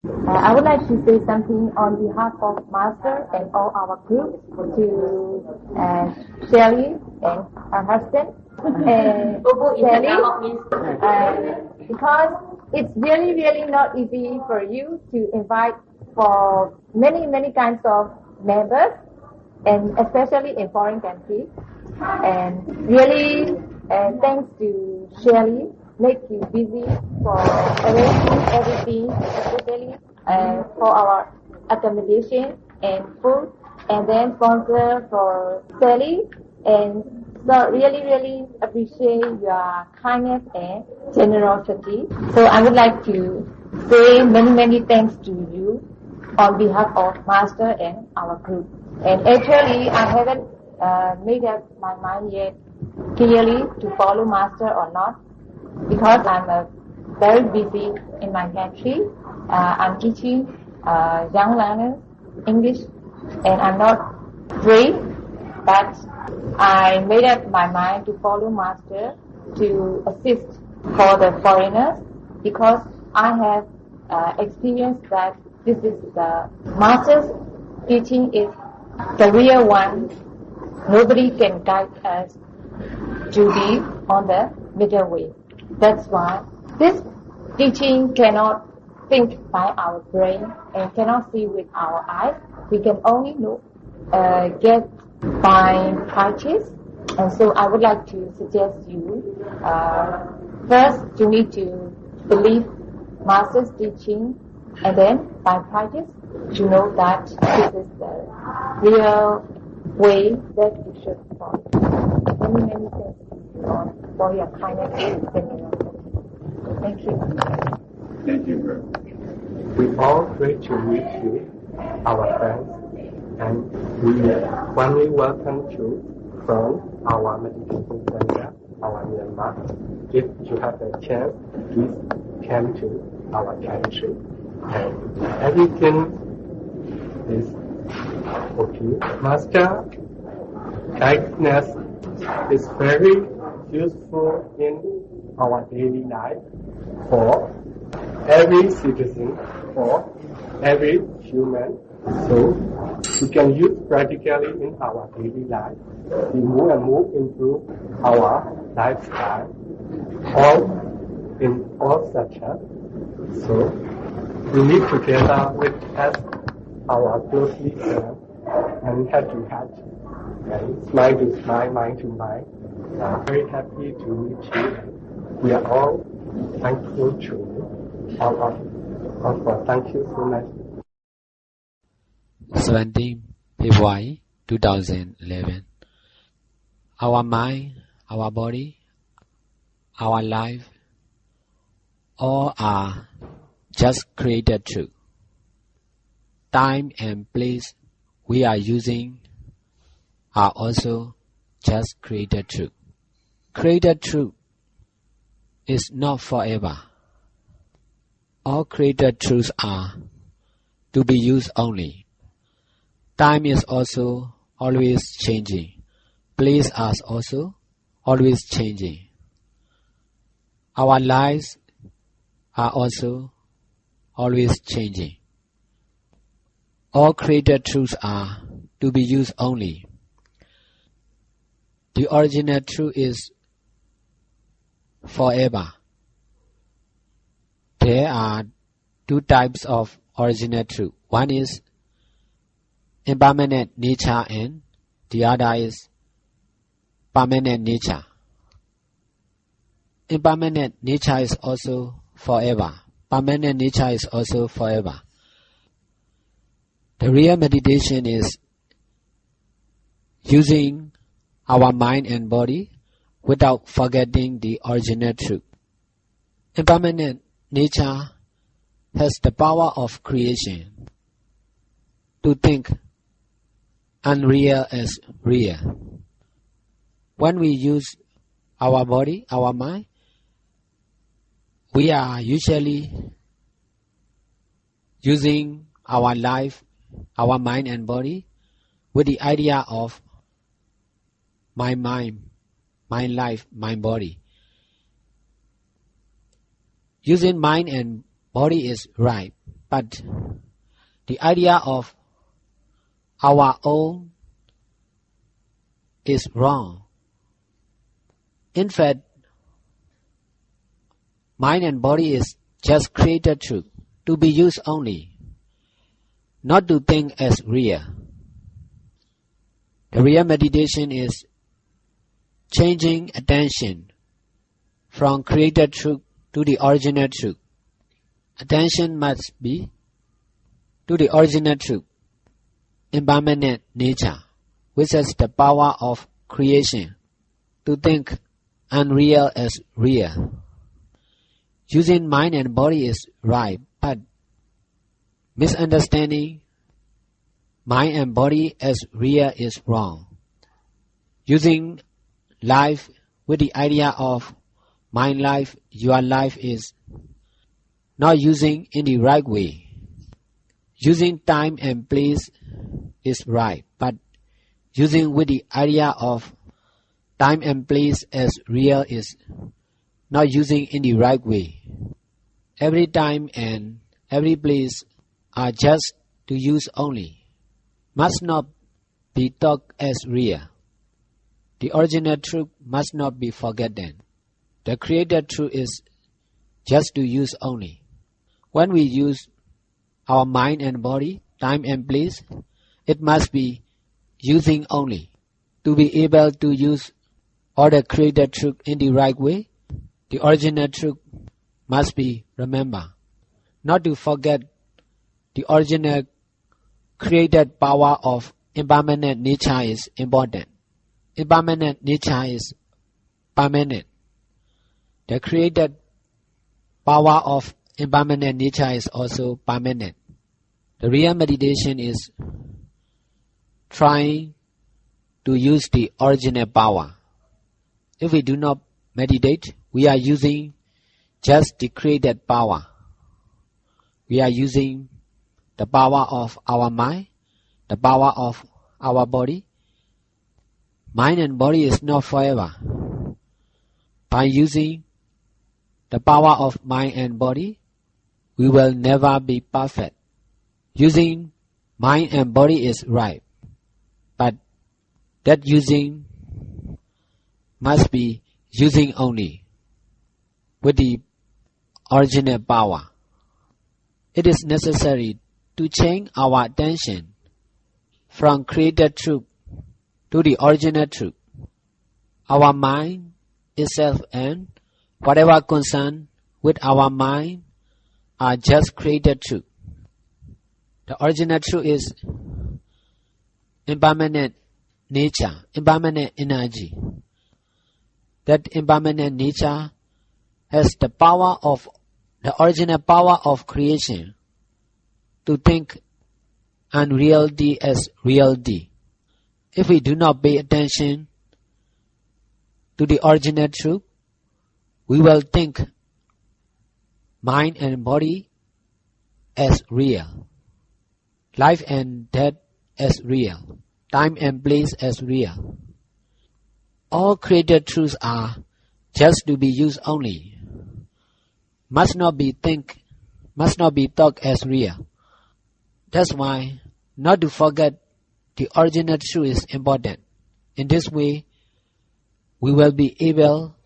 I would like to say something on behalf of Master and all our group to Shelly and her husband. Shelly, because it's really, really not easy for you to invite for many, many kinds of members, and especially in foreign countries. And really, thanks to Shelly, make you busy for arranging everything, especially for our accommodation and food, and then sponsor for Sally. And so really, really appreciate your kindness and generosity. So I would like to say many, many thanks to you on behalf of Master and our group. And actually, I haven't made up my mind yet clearly to follow Master or not, because I'm very busy in my country. I'm teaching young learners English, and I'm not free. But I made up my mind to follow Master to assist for the foreigners, because I have experienced that this is the Master's teaching is the real one. Nobody can guide us to be on the middle way. That's why this teaching cannot think by our brain and cannot see with our eyes. We can only get by practice. And so I would like to suggest you, first you need to believe Master's teaching, and then by practice to know that this is the real way that you should follow. Many, many thanks for your kindness and generosity. Thank you. Thank you very much. We all great to meet you, our friends, and we warmly welcome you from our meditation center, our Myanmar. If you have a chance, please come to our country. And everything is okay. Master kindness is very useful in our daily life for every citizen, for every human. So we can use practically in our daily life. We more and more improve our lifestyle, all in all sectors. So we live together with us, our closely friends, and head to head, and smile to smile, mind to mind. We are very happy to meet you. We are all thankful to you. All of us. Thank you so much. 17 February 2011. Our mind, our body, our life, all are just created truth. Time and place we are using are also just created truth. Created truth is not forever. All created truths are to be used only. Time is also always changing. Place are also always changing. Our lives are also always changing. All created truths are to be used only. The original truth is forever. There are two types of original truth. One is impermanent nature, and the other is permanent nature. Impermanent nature is also forever. Permanent nature is also forever. The real meditation is using our mind and body without forgetting the original truth. Impermanent nature has the power of creation, to think unreal as real. When we use our body, our mind, we are usually using our life, our mind and body with the idea of my mind, my life, my body. Using mind and body is right, but the idea of our own is wrong. In fact, mind and body is just created truth, to be used only, not to think as real. The real meditation is changing attention from created truth to the original truth. Attention must be to the original truth, impermanent nature, which has the power of creation, to think unreal as real. Using mind and body is right, but misunderstanding mind and body as real is wrong. Using life with the idea of my life, your life is not using in the right way. Using time and place is right, but using with the idea of time and place as real is not using in the right way. Every time and every place are just to use only, must not be thought as real. The original truth must not be forgotten. The created truth is just to use only. When we use our mind and body, time and place, it must be using only. To be able to use all the created truth in the right way, the original truth must be remembered. Not to forget the original created power of impermanent nature is important. Impermanent nature is permanent. The created power of impermanent nature is also permanent. The real meditation is trying to use the original power. If we do not meditate, we are using just the created power. We are using the power of our mind, the power of our body. Mind and body is not forever. By using the power of mind and body, we will never be perfect. Using mind and body is right, but that using must be using only with the original power. It is necessary to change our attention from created truth to the original truth. Our mind itself and whatever concern with our mind are just created truth. The original truth is impermanent nature, impermanent energy. That impermanent nature has the power of the original power of creation to think unreality as reality. If we do not pay attention to the original truth, we will think mind and body as real, life and death as real, time and place as real. All created truths are just to be used only, must not be thought as real. That's why not to forget the original truth is important. In this way, we will be able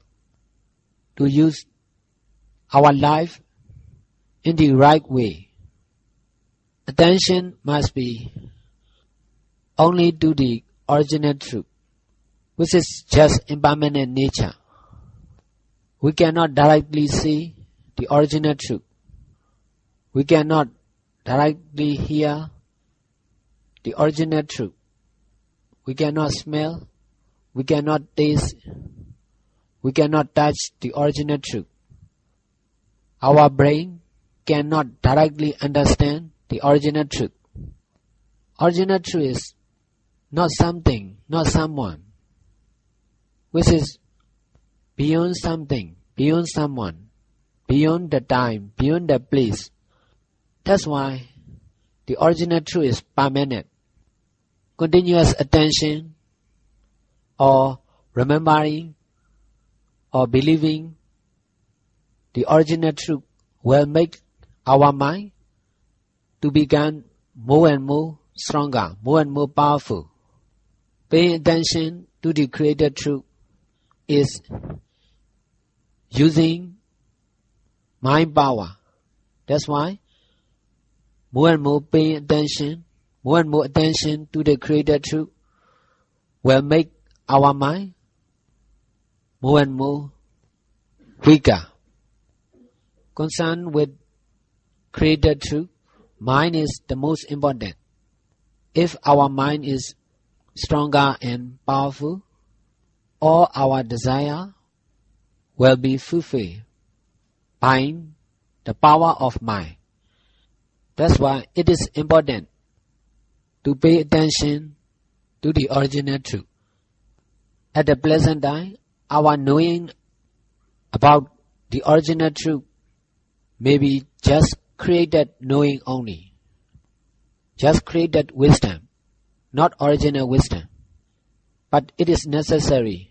to use our life in the right way. Attention must be only to the original truth, which is just impermanent nature. We cannot directly see the original truth. We cannot directly hear the original truth. We cannot smell. We cannot taste. We cannot touch the original truth. Our brain cannot directly understand the original truth. Original truth is not something, not someone, which is beyond something, beyond someone, beyond the time, beyond the place. That's why the original truth is permanent. Continuous attention or remembering or believing the original truth will make our mind to become more and more stronger, more and more powerful. Paying attention to the Creator Truth is using mind power. That's why more and more paying attention, more and more attention to the Creator Truth will make our mind more and more weaker. Concerned with Creator Truth, mind is the most important. If our mind is stronger and powerful, all our desire will be fulfilled by the power of mind. That's why it is important to pay attention to the original truth. At the present time, our knowing about the original truth may be just created knowing only. Just created wisdom, not original wisdom. But it is necessary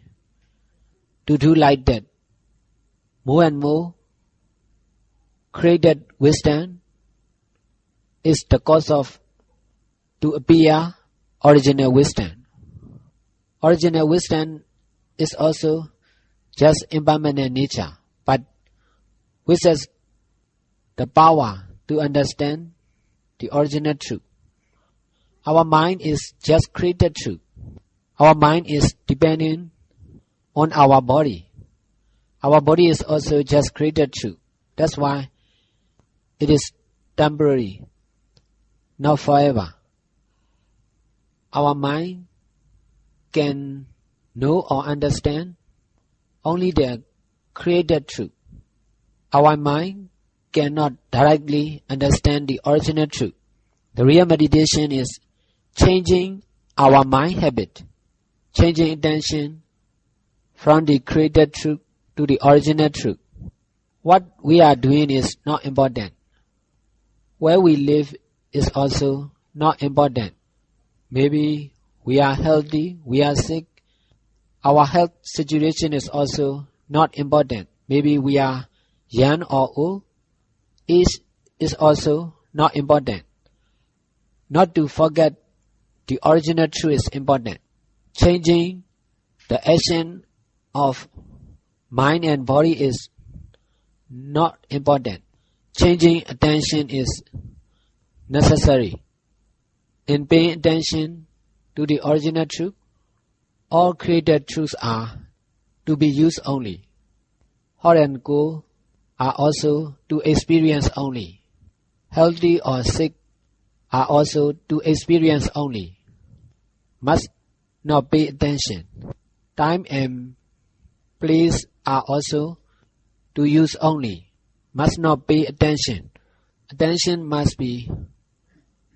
to do like that. More and more created wisdom is the cause of to appear original wisdom. Original wisdom is also just impermanent nature, but which has the power to understand the original truth. Our mind is just created truth. Our mind is dependent on our body. Our body is also just created truth. That's why it is temporary, not forever. Our mind can know or understand only the created truth. Our mind cannot directly understand the original truth. The real meditation is changing our mind habit, changing attention from the created truth to the original truth. What we are doing is not important. Where we live is also not important. Maybe we are healthy, we are sick. Our health situation is also not important. Maybe we are young or old. Age is also not important. Not to forget the original truth is important. Changing the action of mind and body is not important. Changing attention is necessary. In paying attention to the original truth, all created truths are to be used only. Hot and cold are also to experience only. Healthy or sick are also to experience only. Must not pay attention. Time and place are also to use only. Must not pay attention. Attention must be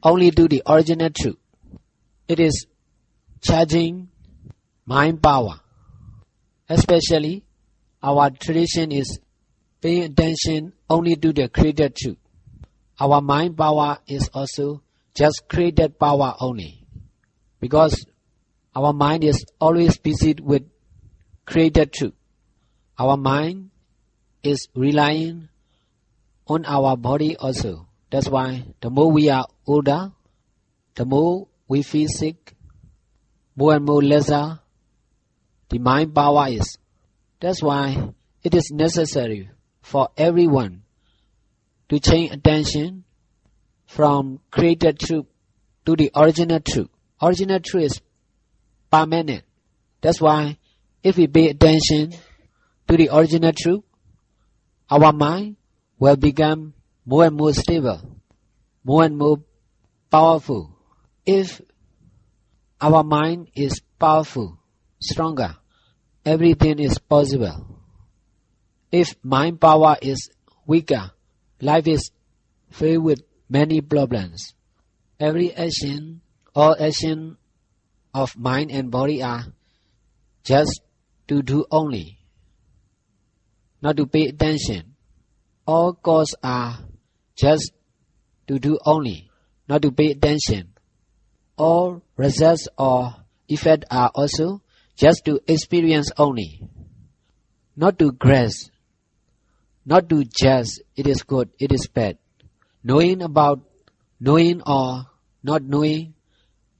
only to the original truth. It is charging mind power. Especially, our tradition is paying attention only to the created truth. Our mind power is also just created power only. Because our mind is always busy with created truth. Our mind is relying on our body also. That's why the more we are older, the more we feel sick, more and more lesser the mind power is. That's why it is necessary for everyone to change attention from created truth to the original truth. Original truth is permanent. That's why if we pay attention to the original truth, our mind will become more and more stable, more and more powerful. If our mind is powerful, stronger, everything is possible. If mind power is weaker, life is filled with many problems. Every action, all action of mind and body are just to do only, not to pay attention. All causes are just to do only, not to pay attention. All results or effects are also just to experience only, not to grasp, not to judge it is good, it is bad. Knowing about knowing or not knowing,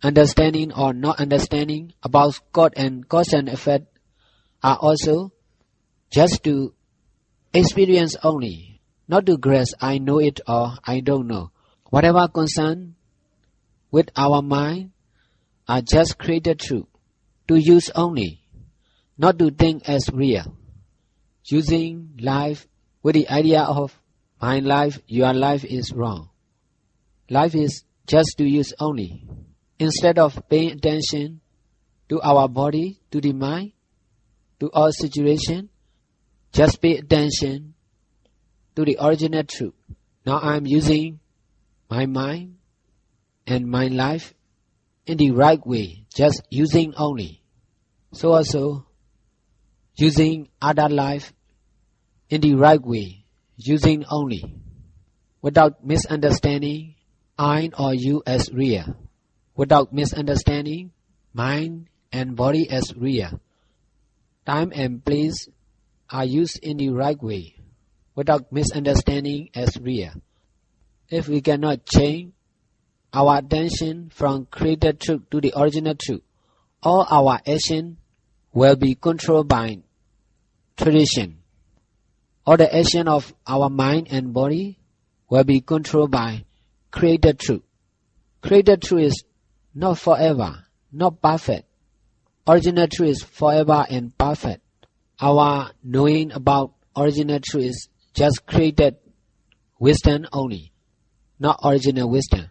understanding or not understanding about cause and effect are also just to experience only, not to grasp I know it or I don't know. Whatever concern with our mind are just created truth, to use only, not to think as real. Using life with the idea of my life, your life is wrong. Life is just to use only. Instead of paying attention to our body, to the mind, to all situation, just pay attention to the original truth. Now I am using my mind and my life in the right way, just using only. So also, using other life in the right way, using only, without misunderstanding I or you as real, without misunderstanding mind and body as real. Time and place are used in the right way, without misunderstanding as real. If we cannot change our attention from created truth to the original truth, all our action will be controlled by tradition. All the action of our mind and body will be controlled by created truth. Created truth is not forever, not perfect. Original truth is forever and perfect. Our knowing about original truth is just created wisdom only, not original wisdom.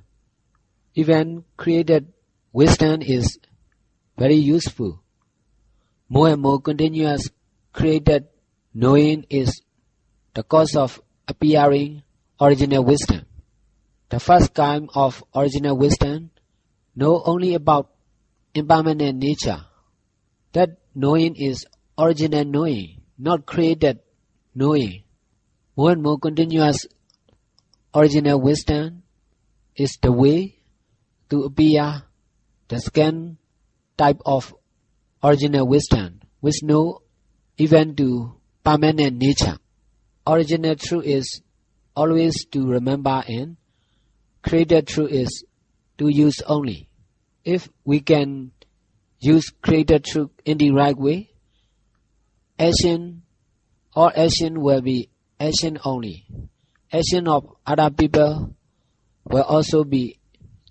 Even created wisdom is very useful. More and more continuous created knowing is the cause of appearing original wisdom. The first kind of original wisdom know only about impermanent nature. That knowing is original knowing, not created knowing. More and more continuous original wisdom is the way to appear the second type of original wisdom, which know even to permanent nature. Original truth is always to remember, and created truth is to use only. If we can use created truth in the right way, all action will be action only. Action of other people will also be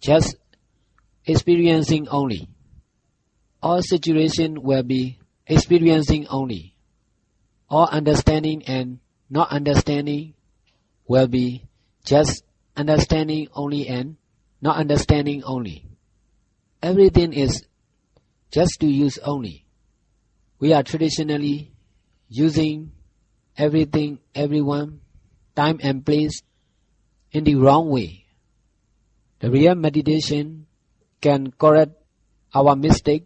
just experiencing only. All situation will be experiencing only. All understanding and not understanding will be just understanding only and not understanding only. Everything is just to use only. We are traditionally using everything, everyone, time and place in the wrong way. The real meditation can correct our mistake,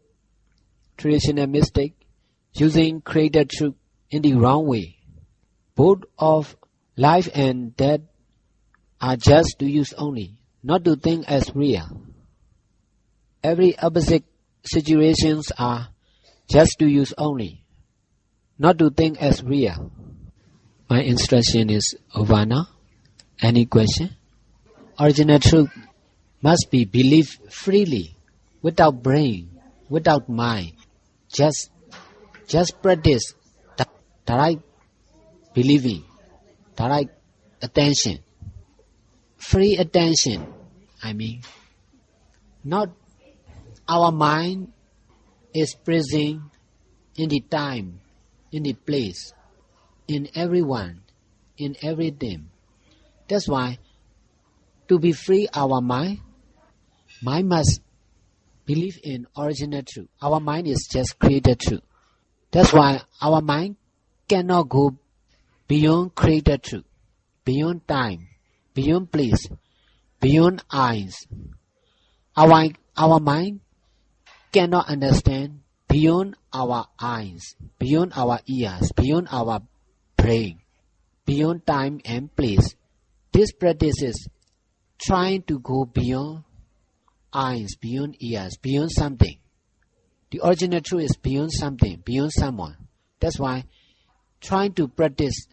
traditional mistake, using created truth in the wrong way. Both of life and death are just to use only, not to think as real. Every opposite situations are just to use only, not to think as real. My instruction is over now. Any question? Original truth must be believed freely, without brain, without mind. Just practice the right believing, the right attention. Free attention, not our mind is present in the time, in the place, in everyone, in everything. That's why to be free our mind must believe in original truth. Our mind is just created truth. That's why our mind cannot go beyond created truth, beyond time, beyond place, beyond eyes. Our mind cannot understand beyond our eyes, beyond our ears, beyond our brain, beyond time and place. This practice is trying to go beyond eyes, beyond ears, beyond something. The original truth is beyond something, beyond someone. That's why trying to practice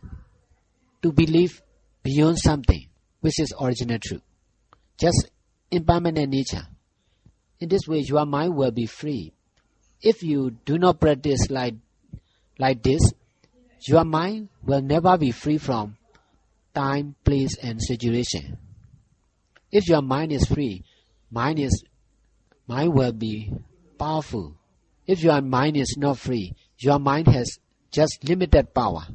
to believe beyond something, which is original truth. just impermanent nature. In this way, your mind will be free. If you do not practice like this, your mind will never be free from time, place, and situation. If your mind is free, mind will be powerful. If your mind is not free, your mind has just limited power.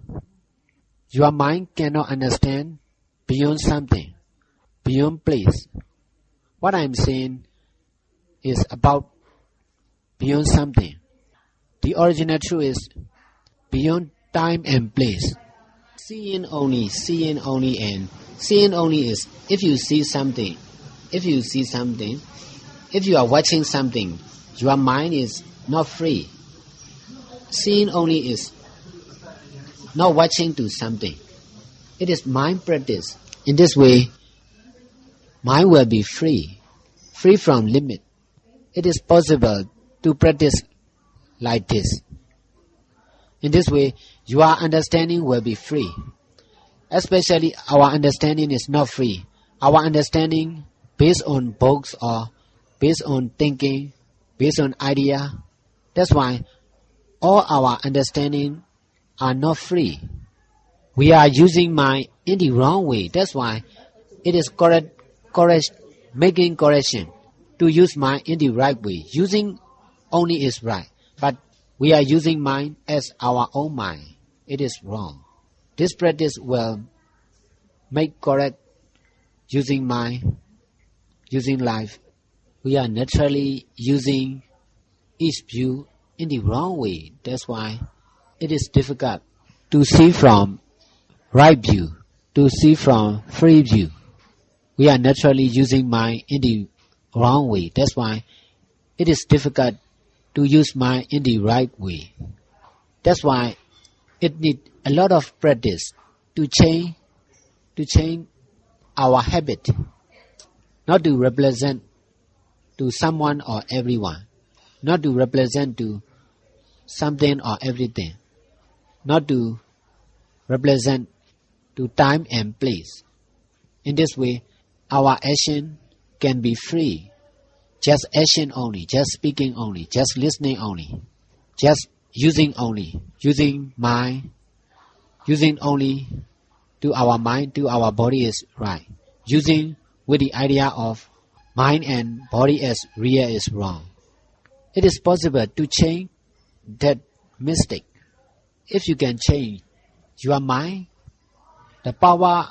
Your mind cannot understand beyond something, beyond place. What I am saying is about beyond something. The original truth is beyond time and place. Seeing only, and seeing only is if you see something, if you are watching something, your mind is not free. Seeing only is not watching to something. It is mind practice. In this way, mind will be free from limit. It is possible to practice like this. In this way, your understanding will be free. Especially our understanding is not free. Our understanding based on books or based on thinking, based on idea. That's why all our understanding are not free. We are using mind in the wrong way. That's why it is making correction to use mind in the right way. Using only is right, but we are using mind as our own mind. It is wrong. This practice will make correct using mind, using life. We are naturally using each view in the wrong way. That's why it is difficult to see from right view, to see from free view. We are naturally using mind in the wrong way. That's why it is difficult to use mind in the right way. That's why it needs a lot of practice to change our habit, not to represent to someone or everyone, not to represent to something or everything, not to represent to time and place. In this way, our action can be free. Just action only, just speaking only, just listening only, just using mind, using only to our mind, to our body is right. Using with the idea of mind and body as real is wrong. It is possible to change that mistake. If you can change your mind, the power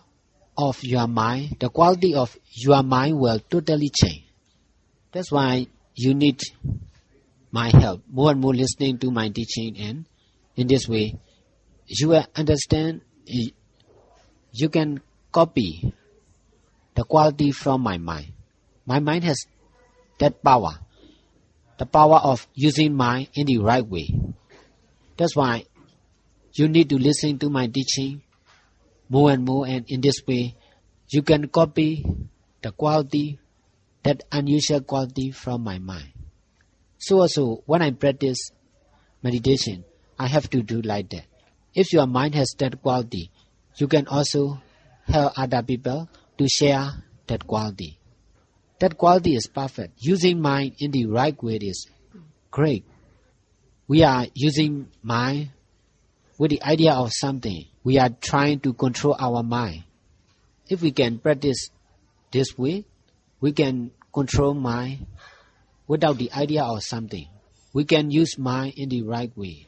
of your mind, the quality of your mind will totally change. That's why you need my help, more and more listening to my teaching, and in this way, you will understand, you can copy the quality from my mind. My mind has that power, the power of using mind in the right way. That's why you need to listen to my teaching more and more, and in this way, you can copy the quality, that unusual quality from my mind. So also, when I practice meditation, I have to do like that. If your mind has that quality, you can also help other people to share that quality. That quality is perfect. Using mind in the right way is great. We are using mind with the idea of something. We are trying to control our mind. If we can practice this way, we can control mind without the idea of something. We can use mind in the right way.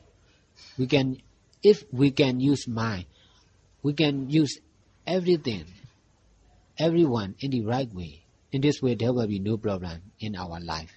If we can use mind, we can use everything, everyone in the right way. In this way, there will be no problem in our life.